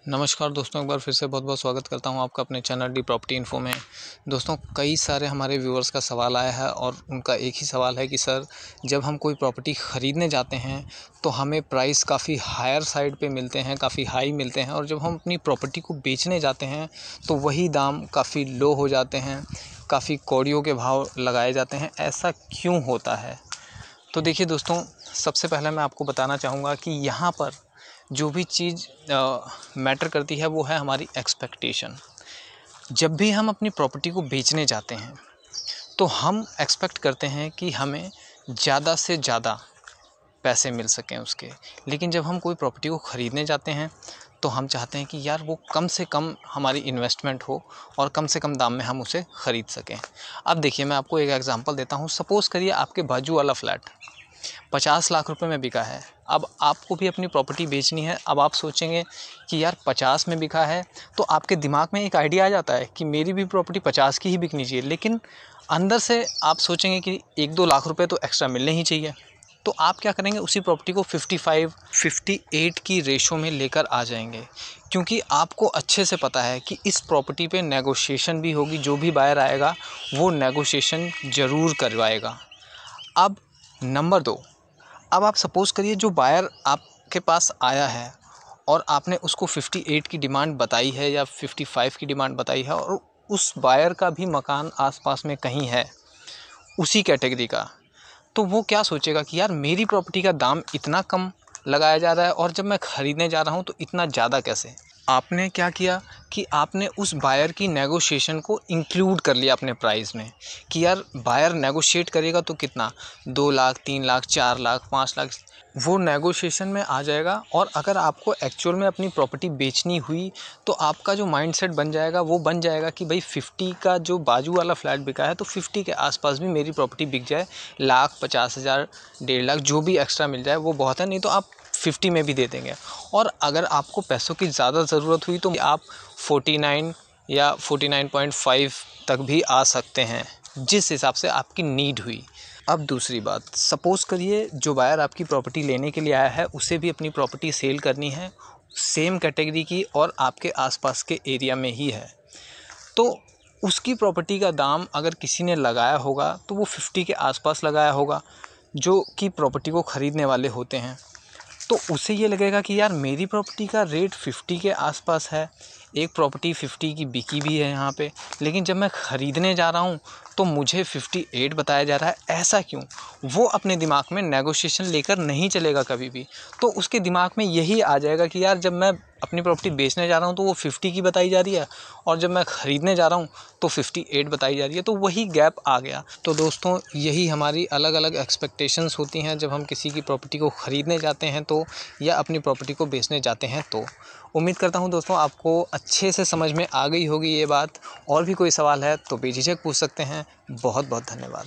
नमस्कार दोस्तों, एक बार फिर से बहुत बहुत स्वागत करता हूं आपका अपने चैनल डी प्रॉपर्टी इन्फो में। दोस्तों, कई सारे हमारे व्यूअर्स का सवाल आया है और उनका एक ही सवाल है कि सर, जब हम कोई प्रॉपर्टी ख़रीदने जाते हैं तो हमें प्राइस काफ़ी हायर साइड पे मिलते हैं, काफ़ी हाई मिलते हैं, और जब हम अपनी प्रॉपर्टी को बेचने जाते हैं तो वही दाम काफ़ी लो हो जाते हैं, काफ़ी कौड़ियों के भाव लगाए जाते हैं। ऐसा क्यों होता है? तो देखिए दोस्तों, सबसे पहले मैं आपको बताना चाहूँगा कि यहाँ पर जो भी चीज़ मैटर करती है वो है हमारी एक्सपेक्टेशन। जब भी हम अपनी प्रॉपर्टी को बेचने जाते हैं तो हम एक्सपेक्ट करते हैं कि हमें ज़्यादा से ज़्यादा पैसे मिल सकें उसके। लेकिन जब हम कोई प्रॉपर्टी को ख़रीदने जाते हैं तो हम चाहते हैं कि यार वो कम से कम हमारी इन्वेस्टमेंट हो और कम से कम दाम में हम उसे ख़रीद सकें। अब देखिए, मैं आपको एक एग्जांपल देता हूँ। सपोज़ करिए आपके बाजू वाला फ्लैट 50 लाख रुपए में बिका है। अब आपको भी अपनी प्रॉपर्टी बेचनी है। अब आप सोचेंगे कि यार 50 में बिका है, तो आपके दिमाग में एक आइडिया आ जाता है कि मेरी भी प्रॉपर्टी 50 की ही बिकनी चाहिए। लेकिन अंदर से आप सोचेंगे कि 1-2 लाख रुपए तो एक्स्ट्रा मिलने ही चाहिए। तो आप क्या करेंगे, उसी प्रॉपर्टी को 55-58 की रेशो में लेकर आ जाएंगे, क्योंकि आपको अच्छे से पता है कि इस प्रॉपर्टी पे नेगोशिएशन भी होगी। जो भी बायर आएगा वो नेगोशिएशन ज़रूर करवाएगा। अब नंबर 2, अब आप सपोज़ करिए जो बायर आपके पास आया है और आपने उसको 58 की डिमांड बताई है या 55 की डिमांड बताई है, और उस बायर का भी मकान आसपास में कहीं है उसी कैटेगरी का, तो वो क्या सोचेगा कि यार मेरी प्रॉपर्टी का दाम इतना कम लगाया जा रहा है और जब मैं ख़रीदने जा रहा हूँ तो इतना ज़्यादा कैसे। आपने क्या किया कि आपने उस बायर की नेगोशिएशन को इंक्लूड कर लिया अपने प्राइस में, कि यार बायर नेगोशिएट करेगा तो कितना, 2 लाख, 3 लाख, 4 लाख, 5 लाख, वो नेगोशिएशन में आ जाएगा। और अगर आपको एक्चुअल में अपनी प्रॉपर्टी बेचनी हुई तो आपका जो माइंडसेट बन जाएगा वो बन जाएगा कि भाई 50 का जो बाजू वाला फ्लैट बिका है तो 50 के आसपास भी मेरी प्रॉपर्टी बिक जाए, लाख, 50,000, 1.5 लाख जो भी एक्स्ट्रा मिल जाए वो बहुत है, नहीं तो आप 50 में भी दे देंगे। और अगर आपको पैसों की ज़्यादा ज़रूरत हुई तो आप 49 या 49.5 तक भी आ सकते हैं, जिस हिसाब से आपकी नीड हुई। अब दूसरी बात, सपोज़ करिए जो बायर आपकी प्रॉपर्टी लेने के लिए आया है उसे भी अपनी प्रॉपर्टी सेल करनी है, सेम कैटेगरी की और आपके आसपास के एरिया में ही है। तो उसकी प्रॉपर्टी का दाम अगर किसी ने लगाया होगा तो वो 50 के आसपास लगाया होगा, जो कि प्रॉपर्टी को ख़रीदने वाले होते हैं। तो उसे ये लगेगा कि यार मेरी प्रॉपर्टी का रेट 50 के आसपास है, एक प्रॉपर्टी 50 की बिकी भी है यहाँ पे, लेकिन जब मैं ख़रीदने जा रहा हूँ तो मुझे 58 बताया जा रहा है। ऐसा क्यों? वो अपने दिमाग में नेगोशिएशन लेकर नहीं चलेगा कभी भी। तो उसके दिमाग में यही आ जाएगा कि यार जब मैं अपनी प्रॉपर्टी बेचने जा रहा हूँ तो वो 50 की बताई जा रही है, और जब मैं ख़रीदने जा रहा हूँ तो 58 बताई जा रही है, तो वही गैप आ गया। तो दोस्तों, यही हमारी अलग अलग एक्सपेक्टेशंस होती हैं जब हम किसी की प्रॉपर्टी को ख़रीदने जाते हैं तो, या अपनी प्रॉपर्टी को बेचने जाते हैं तो। उम्मीद करता हूँ दोस्तों आपको अच्छे से समझ में आ गई होगी ये बात। और भी कोई सवाल है तो बेझिझक पूछ सकते हैं। बहुत बहुत धन्यवाद।